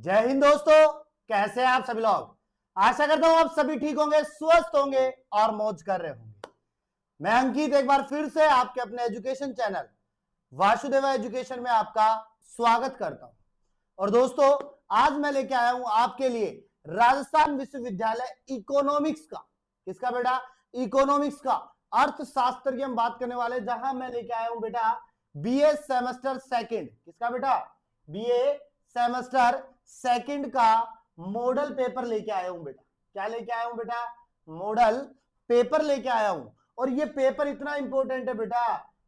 जय हिंद दोस्तों, कैसे हैं आप सभी लोग। आशा करता हूं आप सभी ठीक होंगे, स्वस्थ होंगे और मौज कर रहे होंगे। मैं अंकित एक बार फिर से आपके अपने एजुकेशन चैनल वासुदेवा एजुकेशन में आपका स्वागत करता हूं। और दोस्तों, आज मैं लेके आया हूं आपके लिए राजस्थान विश्वविद्यालय इकोनॉमिक्स का, किसका बेटा, इकोनॉमिक्स का अर्थशास्त्र की हम बात करने वाले, जहां मैं लेके आया हूं बेटा बीए सेमेस्टर सेकंड, किसका बेटा, बीए सेमेस्टर सेकंड का मॉडल पेपर लेके आया हूं बेटा। क्या लेके आया हूं बेटा, मॉडल पेपर लेके आया हूं। और ये पेपर इतना इंपॉर्टेंट है बेटा,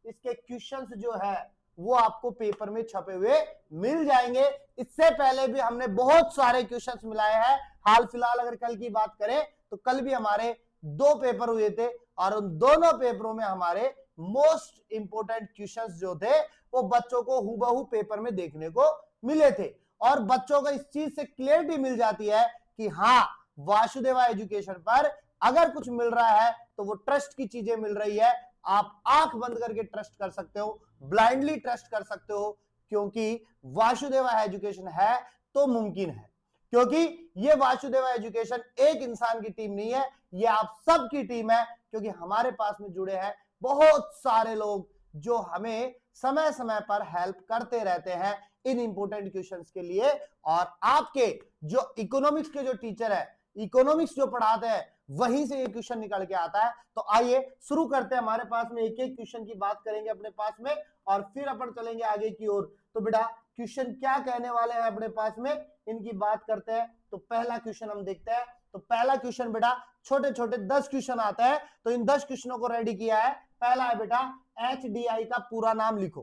इसके क्वेश्चंस जो है वो आपको पेपर में छपे हुए मिल जाएंगे। इससे पहले भी हमने बहुत सारे क्वेश्चंस मिलाए हैं। हाल फिलहाल अगर कल की बात करें तो कल भी हमारे 2 पेपर हुए थे और उन दोनों पेपरों में हमारे मोस्ट इंपोर्टेंट क्वेश्चंस जो थे वो बच्चों को हूबहू पेपर में देखने को मिले थे। और बच्चों को इस चीज से क्लियरिटी मिल जाती है कि हाँ, वासुदेवा एजुकेशन पर अगर कुछ मिल रहा है तो वो ट्रस्ट की चीजें मिल रही है। आप आंख बंद करके ट्रस्ट कर सकते हो, ब्लाइंडली ट्रस्ट कर सकते हो, क्योंकि वासुदेवा एजुकेशन है तो मुमकिन है। क्योंकि ये वासुदेवा एजुकेशन एक इंसान की टीम नहीं है, ये आप सबकी टीम है। क्योंकि हमारे पास में जुड़े हैं बहुत सारे लोग जो हमें समय समय पर हेल्प करते रहते हैं इन इंपोर्टेंट क्वेश्चंस के लिए। और आपके जो इकोनॉमिक्स के जो टीचर है, इकोनॉमिक्स जो पढ़ाते हैं, वहीं से ये क्वेश्चन निकल के आता है। तो आइए शुरू करते हैं। हमारे पास में एक एक क्वेश्चन की बात करेंगे अपने पास में और फिर अपन चलेंगे आगे की ओर। तो बेटा क्वेश्चन क्या कहने वाले हैं अपने पास में, इनकी बात करते हैं। तो पहला क्वेश्चन हम देखते हैं। तो पहला क्वेश्चन बेटा, छोटे छोटे 10 क्वेश्चन आते हैं, तो इन 10 क्वेश्चनों को रेडी किया है। पहला है बेटा, एचडीआई का पूरा नाम लिखो।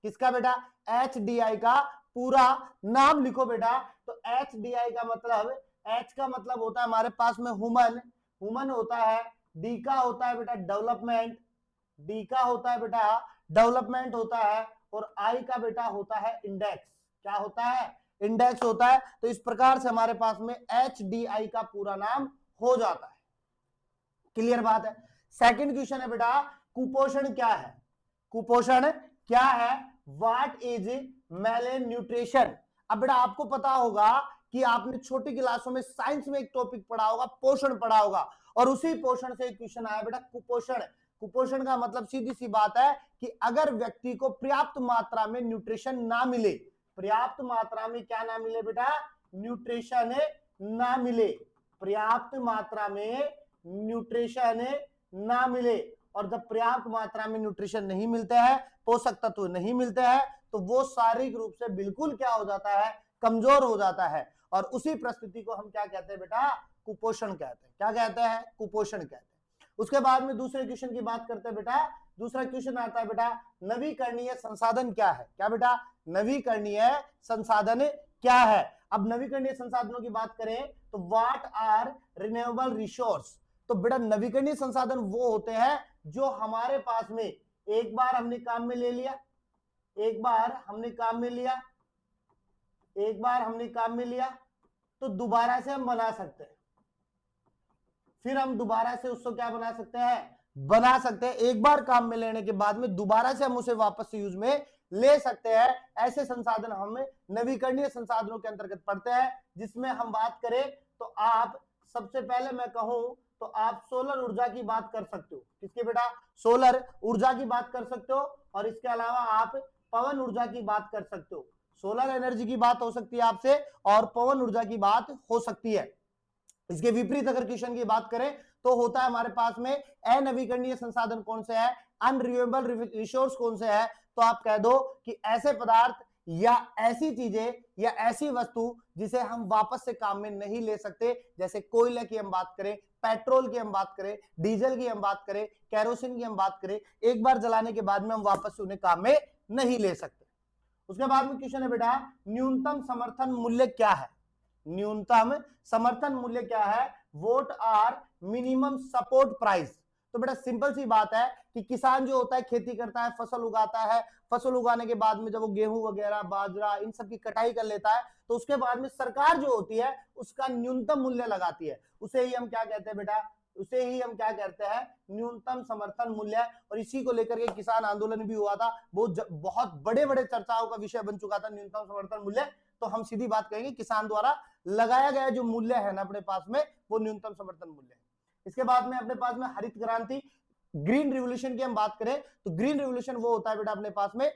किसका बेटा, एचडीआई का पूरा नाम लिखो बेटा। तो एचडीआई का मतलब, एच का मतलब होता है हमारे पास में ह्यूमन, ह्यूमन होता है। डी का होता है बेटा डेवलपमेंट, डी का होता है बेटा डेवलपमेंट होता है। और आई का बेटा होता है इंडेक्स। क्या होता है, इंडेक्स होता है। तो इस प्रकार से हमारे पास में एचडीआई का पूरा नाम हो जाता है। क्लियर बात है। सेकंड क्वेश्चन है बेटा, कुपोषण क्या है। कुपोषण क्या है, व्हाट इज मेल न्यूट्रिशन। अब बेटा आपको पता होगा कि आपने छोटी क्लासों में साइंस में एक टॉपिक पढ़ा होगा, पोषण पढ़ा होगा, और उसी पोषण से एक क्वेश्चन आया बेटा कुपोषण। कुपोषण का मतलब सीधी सी बात है कि अगर व्यक्ति को पर्याप्त मात्रा में न्यूट्रिशन ना मिले, पर्याप्त मात्रा में क्या ना मिले बेटा, न्यूट्रिशन ना मिले, पर्याप्त मात्रा में न्यूट्रिशन ना मिले। और जब पर्याप्त मात्रा में न्यूट्रिशन नहीं मिलते हैं, पोषक तत्व नहीं मिलते हैं, तो वो शारीरिक रूप से बिल्कुल क्या हो जाता है, कमजोर हो जाता है। और उसी परिस्थिति को हम क्या कहते हैं बेटा, कुपोषण कहते हैं। क्या कहते हैं, कुपोषण कहते हैं। उसके बाद में दूसरे क्वेश्चन की बात करते हैं बेटा। दूसरा क्वेश्चन आता है बेटा, नवीकरणीय संसाधन क्या है। क्या बेटा, नवीकरणीय संसाधन क्या है। अब नवीकरणीय संसाधनों की बात करें तो व्हाट आर रिन्यूएबल रिसोर्स। तो बेटा नवीकरणीय संसाधन वो होते हैं जो हमारे पास में एक बार हमने काम में ले लिया, एक बार हमने काम में लिया, एक बार हमने काम में लिया, तो दोबारा से हम बना सकते हैं। फिर हम दोबारा से उसको क्या बना सकते हैं, बना सकते हैं। एक बार काम में लेने के बाद में दोबारा से हम उसे वापस से यूज में ले सकते हैं। ऐसे संसाधन हम नवीकरणीय संसाधनों के अंतर्गत पढ़ते हैं। जिसमें हम बात करें तो आप सबसे पहले मैं कहूं तो आप सोलर ऊर्जा की बात कर सकते हो। किसकी बेटा, सोलर ऊर्जा की बात कर सकते हो। और इसके अलावा आप पवन ऊर्जा की बात कर सकते हो। सोलर एनर्जी की बात हो सकती है आपसे और पवन ऊर्जा की बात हो सकती है। इसके विपरीत अगर क्वेश्चन की बात करें तो होता है हमारे पास में अनवीकरणीय संसाधन कौन से है, अनरिन्यूएबल रिसोर्स कौन से है। तो आप कह दो कि ऐसे पदार्थ या ऐसी चीजें या ऐसी वस्तु जिसे हम वापस से काम में नहीं ले सकते। जैसे कोयले की हम बात करें, पेट्रोल की हम बात करें, डीजल की हम बात करें, केरोसिन की हम बात करें, एक बार जलाने के बाद में हम वापस से उन्हें काम में नहीं ले सकते। उसके बाद में क्वेश्चन है बेटा, न्यूनतम समर्थन मूल्य क्या है। न्यूनतम समर्थन मूल्य क्या है, what are minimum support price. तो बेटा सिंपल सी बात है कि किसान जो होता है खेती करता है, फसल उगाता है, फसल उगाने के बाद में जब वो गेहूं वगैरह बाजरा इन सब की कटाई कर लेता है तो उसके बाद में सरकार जो होती है उसका न्यूनतम मूल्य लगाती है। उसे ही हम क्या कहते हैं बेटा, उसे ही हम क्या कहते हैं, न्यूनतम समर्थन मूल्य। और इसी को लेकर के किसान आंदोलन भी हुआ था, बहुत बड़े बड़े चर्चाओं का विषय बन चुका था न्यूनतम समर्थन मूल्य तो हम सीधी बात कहेंगे किसान द्वारा लगाया गया जो मूल्य है ना अपने पास में, वो न्यूनतम समर्थन मूल्य है। इसके बाद में अपने पास में हरित क्रांति, ग्रीन रिवोल्यूशन की हम बात करें तो ग्रीन रिवोल्यूशन वो होता है बेटा अपने पास में,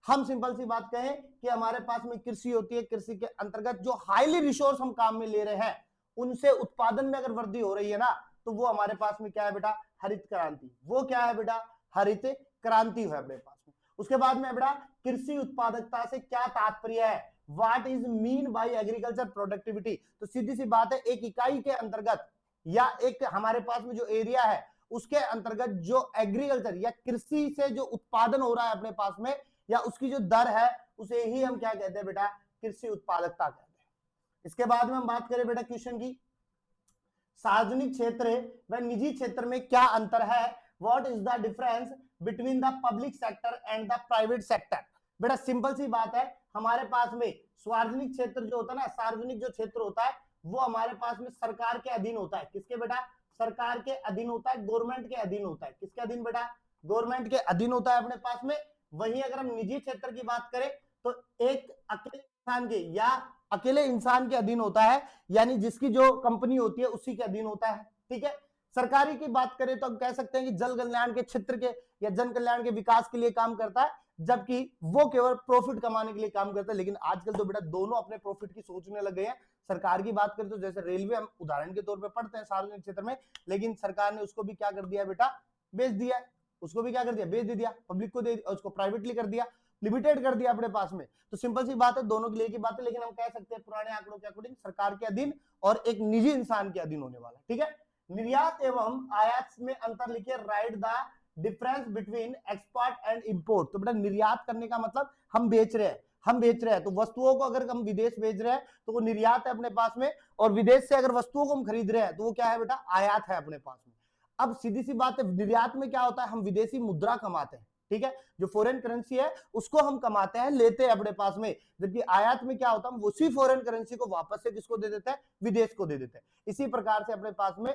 हम सिंपल सी बात कहें कि हमारे पास में कृषि होती है, कृषि के अंतर्गत जो हाईली रिसोर्स हम काम में ले रहे हैं उनसे उत्पादन में अगर वृद्धि हो रही है ना, तो वो हमारे पास में क्या है बेटा, हरित क्रांति। वो क्या है बेटा, हरित क्रांति है अपने पास में। उसके बाद में बेटा कृषि उत्पादकता से क्या तात्पर्य है, what is mean by agriculture productivity. तो सीधी सी बात है, एक इकाई के अंतर्गत या एक हमारे पास में जो एरिया है उसके अंतर्गत जो एग्रीकल्चर या कृषि से जो उत्पादन हो रहा है अपने पास में, या उसकी जो दर है, उसे ही हम क्या कहते हैं बेटा, कृषि उत्पादकता कहते हैं। इसके बाद में हम बात करें बेटा क्वेश्चन की, सार्वजनिक क्षेत्र व निजी क्षेत्र में क्या अंतर है, what is the difference between the public sector and the private sector. बेटा सिंपल सी बात है, हमारे पास में सार्वजनिक क्षेत्र जो होता है ना, सार्वजनिक जो क्षेत्र होता है वो हमारे पास में सरकार के अधीन होता है। किसके बेटा, सरकार के अधीन होता है, गवर्नमेंट के अधीन होता है। किसके अधीन बेटा, गवर्नमेंट के अधीन होता है अपने पास में। वहीं अगर हम निजी क्षेत्र की बात करें तो एक अकेले इंसान के या अकेले इंसान के अधीन होता है, यानी जिसकी जो कंपनी होती है उसी के अधीन होता है। ठीक है, सरकारी की बात करें तो हम कह सकते हैं कि जल कल्याण के क्षेत्र के या जन कल्याण के विकास के लिए काम करता है, जबकि वो केवल प्रॉफिट कमाने के लिए काम करता है। लेकिन आजकल तो बेटा दोनों अपने प्रॉफिट की सोचने लग गए हैं। सरकार की बात करें तो जैसे रेलवे हम उदाहरण के तौर पे पढ़ते हैं सार्वजनिक क्षेत्र में, लेकिन सरकार ने उसको भी क्या कर दिया बेटा, बेच दिया है। उसको भी क्या कर दिया, बेच दे दिया, पब्लिक को दे, उसको प्राइवेटली कर दिया, लिमिटेड कर दिया अपने पास में। तो सिंपल सी बात है, दोनों के लिए की बात है, लेकिन हम कह सकते हैं पुराने आंकड़ों के अकॉर्डिंग सरकार के अधीन और एक निजी इंसान के अधीन होने वाला। ठीक है, निर्यात एवं आयात में अंतर लिखिए, right the difference between export and import. तो बेटा निर्यात करने का मतलब हम बेच रहे हैं, हम बेच रहे हैं, तो वस्तुओं को अगर हम विदेश भेज रहे हैं तो वो निर्यात है अपने पास में, और विदेश से अगर वस्तुओं को हम खरीद रहे हैं तो वो क्या है बेटा, आयात है अपने पास में। अब सीधी सी बात है, निर्यात में क्या होता है, हम विदेशी मुद्रा कमाते हैं। ठीक है, जो फॉरेन करेंसी है उसको हम कमाते हैं, लेते हैं अपने पास में, जबकि आयात में क्या होता है, हम उसी फॉरेन करेंसी को वापस से किसको दे देते हैं, विदेश को दे देते हैं। इसी प्रकार से अपने पास में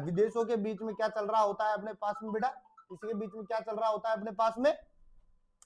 विदेशों के बीच में क्या चल रहा होता है अपने पास में बेटा, इसी के बीच में क्या चल रहा होता है अपने पास में,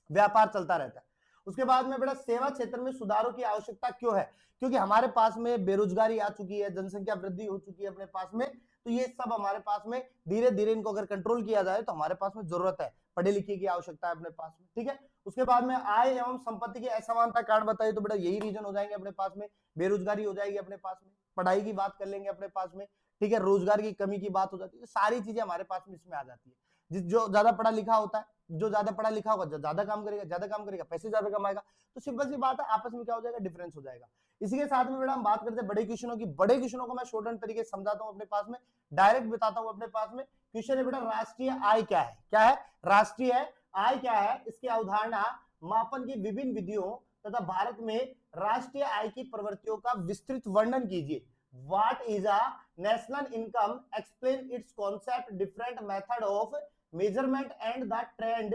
व्यापार चलता रहता है। उसके बाद में बेटा सेवा क्षेत्र में सुधारों की आवश्यकता क्यों है, क्योंकि हमारे पास में बेरोजगारी आ चुकी है, जनसंख्या वृद्धि हो चुकी है अपने पास में, तो ये सब हमारे पास में धीरे धीरे इनको अगर कंट्रोल किया जाए तो हमारे पास में जरूरत है, पढ़े लिखे की आवश्यकता है अपने पास में। ठीक है, उसके बाद में आय एवं संपत्ति की असमानता कारण बताइए, तो बेटा यही रीजन हो जाएंगे अपने पास में, बेरोजगारी हो जाएगी अपने पास में, पढ़ाई की बात कर लेंगे अपने पास में, ठीक है, रोजगार की कमी की बात हो जाती है, सारी चीजें हमारे पास में इसमें आ जाती है। जो ज्यादा पढ़ा लिखा होता है, जो ज्यादा पढ़ा लिखा होगा ज्यादा काम करेगा, ज्यादा काम करेगा पैसे ज्यादा कमाएगा, तो सिंपल सी बात है, आपस में क्या हो जाएगा, डिफरेंस हो जाएगा। इसी के साथ में बेटा हम बात करते हैं बड़े क्वेश्चनों की। बड़े क्वेश्चनों को मैं शॉर्ट एंड तरीके से समझाता हूं अपने पास में, डायरेक्ट बताता हूं अपने पास में। क्वेश्चन है बेटा राष्ट्रीय आय क्या है, क्या है राष्ट्रीय आय क्या है, इसकी अवधारणा, मापन की विभिन्न विधियों तथा भारत में राष्ट्रीय आय की प्रवृत्तियों का विस्तृत वर्णन कीजिए। What is a national income? Explain its concept, different method of measurement and the trend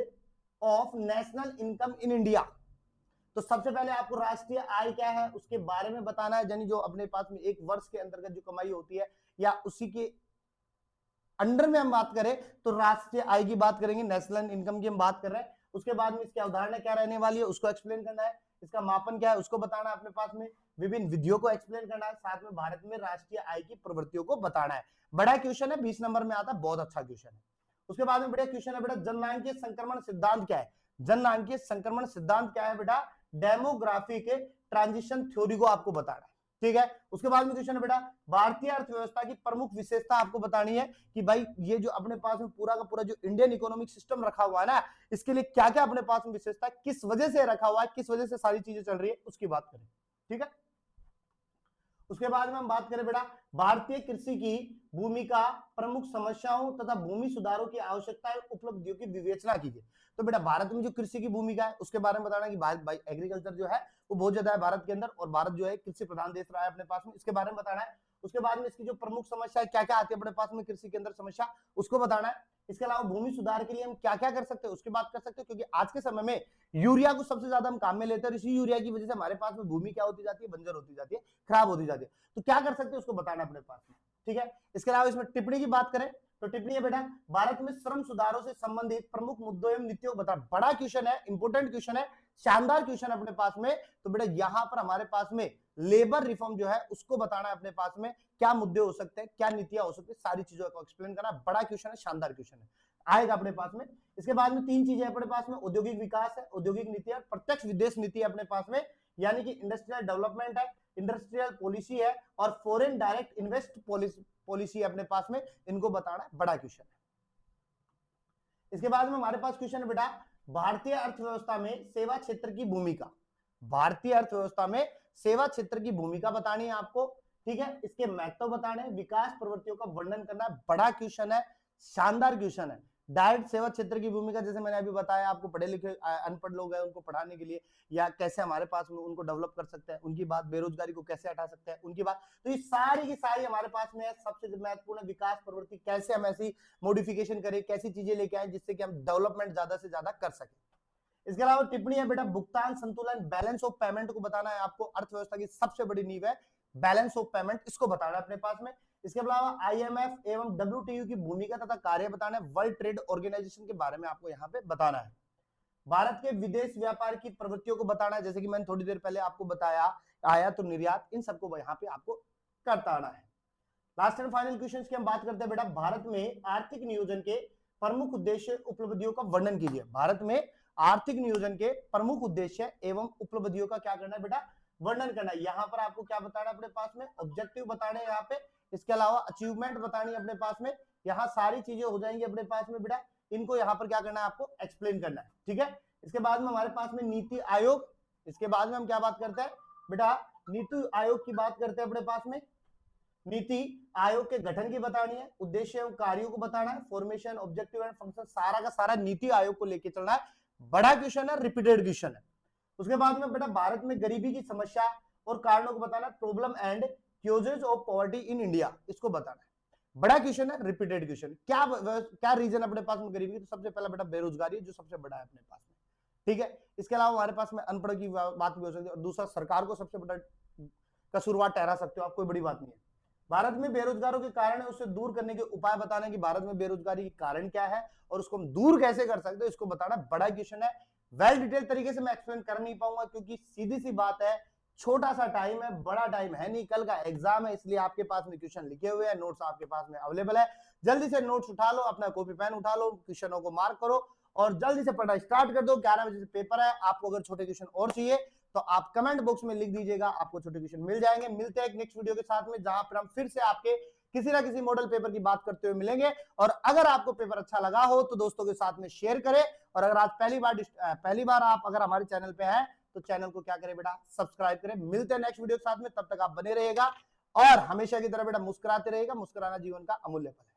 of national income in India। तो सबसे पहले आपको राष्ट्रीय आय क्या है उसके बारे में बताना है, यानी जो अपने पास में एक वर्ष के अंतर्गत जो कमाई होती है या उसी के अंडर में हम बात करें तो राष्ट्रीय आय की बात करेंगे, नेशनल इनकम की हम बात कर रहे हैं। उसके बाद में इसकी अवधारणा क्या रहने वाली है उसको एक्सप्लेन करना है, इसका मापन क्या है उसको बताना है अपने पास में, विभिन्न विधियों को एक्सप्लेन करना है, साथ में भारत में राष्ट्रीय आय की प्रवृत्तियों को बताना है। बड़ा क्वेश्चन है, 20 नंबर में आता है, बहुत अच्छा क्वेश्चन है। उसके बाद में बड़ा क्वेश्चन है बेटा जननांकीय संक्रमण सिद्धांत क्या है। जननांकीय संक्रमण सिद्धांत क्या है बेटा, डेमोग्राफिक ट्रांजिशन थ्योरी को आपको बताना है। ठीक है, उसके बाद में क्वेश्चन है बेटा भारतीय अर्थव्यवस्था की प्रमुख विशेषता आपको बतानी है कि भाई ये जो अपने पास में पूरा का पूरा जो इंडियन इकोनॉमिक सिस्टम रखा हुआ है ना, इसके लिए क्या क्या अपने पास में विशेषता, किस वजह से रखा हुआ है, किस वजह से सारी चीजें चल रही है, उसकी बात करें। ठीक है, उसके बाद में हम बात करें बेटा भारतीय कृषि की भूमिका, प्रमुख समस्याओं तथा भूमि सुधारों की आवश्यकता उपलब्धियों की विवेचना कीजिए। तो बेटा भारत में जो कृषि की भूमिका है उसके बारे में बताना कि भारत एग्रीकल्चर जो है वो बहुत ज्यादा है भारत के अंदर, और भारत जो है कृषि प्रधान देश रहा है अपने पास में, इसके बारे में बताना है। उसके बाद में इसकी जो प्रमुख समस्या क्या क्या आती है अपने पास में कृषि के अंदर समस्या, उसको बताना है। इसके अलावा भूमि सुधार के लिए हम क्या क्या कर सकते हैं उसकी बात कर सकते हैं, क्योंकि आज के समय में यूरिया को सबसे ज्यादा हम काम में लेते हैं, इसी यूरिया की वजह से हमारे पास में भूमि क्या होती जाती है, बंजर होती जाती है, खराब होती जाती है। तो क्या कर सकते हैं उसको बताना अपने पास में। ठीक है, इसके अलावा इसमें टिप्पणी की बात करें तो टिप्पणी है बेटा भारत में श्रम सुधारों से संबंधित प्रमुख मुद्दों एवं नीतियों बता। बड़ा क्वेश्चन है, इंपोर्टेंट क्वेश्चन है, शानदार क्वेश्चन अपने पास में। तो बेटा यहां पर हमारे पास में लेबर रिफॉर्म जो है उसको बताना है अपने पास में, क्या मुद्दे हो सकते हैं, क्या नीतियां हो सकती है, सारी चीजों को एक्सप्लेन करना। बड़ा क्वेश्चन है, शानदार क्वेश्चन है, आएगा अपने पास में। इसके बाद में 3 चीजें अपने पास में, औद्योगिक विकास है, औद्योगिक नीति है, प्रत्यक्ष विदेश नीति है अपने पास में, यानी कि इंडस्ट्रियल डेवलपमेंट है, इंडस्ट्रियल पॉलिसी है, और फॉरेन डायरेक्ट इन्वेस्ट पॉलिसी अपने पास में, इनको बताना बड़ा क्वेश्चन है। इसके बाद में हमारे पास क्वेश्चन है बेटा, भारतीय अर्थव्यवस्था में सेवा क्षेत्र की भूमिका। भारतीय अर्थव्यवस्था में सेवा क्षेत्र की भूमिका बतानी है आपको, ठीक है। इसके महत्व बताने, विकास प्रवृत्तियों का वर्णन करना, बड़ा क्वेश्चन है, शानदार क्वेश्चन है। डायरेक्ट सेवा क्षेत्र की भूमिका, जैसे मैंने अभी बताया आपको, पढ़े लिखे अनपढ़ लोग हैं उनको पढ़ाने के लिए, या कैसे हमारे पास में उनको डेवलप कर सकते हैं, उनकी बात, बेरोजगारी को कैसे हटा सकते हैं उनकी बात, तो ये सारी की सारी हमारे पास में है। सबसे महत्वपूर्ण विकास प्रवृत्ति, कैसे हम ऐसी मॉडिफिकेशन करें, कैसी चीजें लेके आए जिससे कि हम डेवलपमेंट ज्यादा से ज्यादा कर सके। इसके अलावा टिप्पणी है बेटा, भुगतान संतुलन, बैलेंस ऑफ पेमेंट को बताना है आपको। अर्थव्यवस्था की सबसे बड़ी नींव है बैलेंस ऑफ पेमेंट, इसको बताना है अपने पास में। इसके अलावा आईएमएफ एवं डब्ल्यूटीओ की भूमिका तथा कार्य बताना है, वर्ल्ड ट्रेड ऑर्गेनाइजेशन के बारे में आपको यहाँ पे बताना है। भारत के विदेश व्यापार की प्रवृत्तियों को बताना है, जैसे कि मैंने थोड़ी देर पहले आपको बताया, आयात और निर्यात, इन सबको यहाँ पे आपको करता आना है। लास्ट एंड फाइनल क्वेश्चन की हम बात करते हैं बेटा, भारत में आर्थिक नियोजन के प्रमुख उद्देश्य उपलब्धियों का वर्णन कीजिए। भारत में आर्थिक नियोजन के प्रमुख उद्देश्य एवं उपलब्धियों का क्या करना है बेटा, वर्णन करना है। यहाँ पर आपको क्या बताना है अपने पास में, ऑब्जेक्टिव बताने हैं यहाँ पे, इसके अलावा अचीवमेंट बतानी है अपने पास में। यहाँ सारी चीजें हो जाएंगी अपने पास में बेटा, इनको यहाँ पर क्या करना है आपको एक्सप्लेन करना है, ठीक है। इसके बाद में हमारे पास में नीति आयोग, इसके बाद में हम क्या बात करते हैं बेटा, नीति आयोग की बात करते हैं अपने पास में। नीति आयोग के गठन की बतानी है, उद्देश्य एवं कार्यों को बताना है, फॉर्मेशन, ऑब्जेक्टिव एंड फंक्शन, सारा का सारा नीति आयोग को लेके चलना है। बड़ा क्वेश्चन है, रिपीटेड क्वेश्चन है। उसके बाद में बेटा, भारत में गरीबी की समस्या और कारणों को बताना, problem and Qs of poverty in India, इसको बताना है। बड़ा क्वेश्चन है, रिपीटेड क्वेश्चन। क्या रीजन अपने पास में गरीबी, तो सबसे पहला बेटा बेरोजगारी है, जो सबसे बड़ा है अपने पास में, ठीक है। इसके अलावा हमारे पास में अनपढ़ की बात भी हो सकती है, और दूसरा सरकार को सबसे बड़ा कसूरवार ठहरा सकते हो आप, कोई बड़ी बात नहीं है। भारत में बेरोजगारों के कारण है, उससे दूर करने के उपाय बताने कि भारत में बेरोजगारी के कारण क्या है और उसको हम दूर कैसे कर सकते हैं, इसको बताना बड़ा क्वेश्चन है। वेल डिटेल तरीके से मैं एक्सप्लेन कर नहीं पाऊंगा, क्योंकि सीधी सी बात है, छोटा सा टाइम है, बड़ा टाइम है नहीं, कल का एग्जाम है, इसलिए आपके पास में क्वेश्चन लिखे हुए हैं, नोट्स आपके पास में अवेलेबल है। जल्दी से नोट्स उठा लो, अपना कॉपी पेन उठा लो, क्वेश्चनों को मार्क करो और जल्दी से पढ़ना स्टार्ट कर दो। 11 बजे से पेपर है, आपको अगर छोटे क्वेश्चन और चाहिए तो आप कमेंट बॉक्स में लिख दीजिएगा, आपको छोटे क्वेश्चन मिल जाएंगे। मिलते हैं एक नेक्स्ट वीडियो के साथ में, जहां पर हम फिर से आपके किसी ना किसी मॉडल पेपर की बात करते हुए मिलेंगे। और अगर आपको पेपर अच्छा लगा हो तो दोस्तों के साथ में शेयर करें, और अगर आज पहली बार आप अगर हमारे चैनल पे हैं तो चैनल को क्या करें बेटा, सब्सक्राइब करें। मिलते हैं नेक्स्ट वीडियो के साथ में, तब तक आप बने रहिएगा और हमेशा की तरह बेटा मुस्कुराते रहिएगा, मुस्कुराना जीवन का अमूल्य फल है।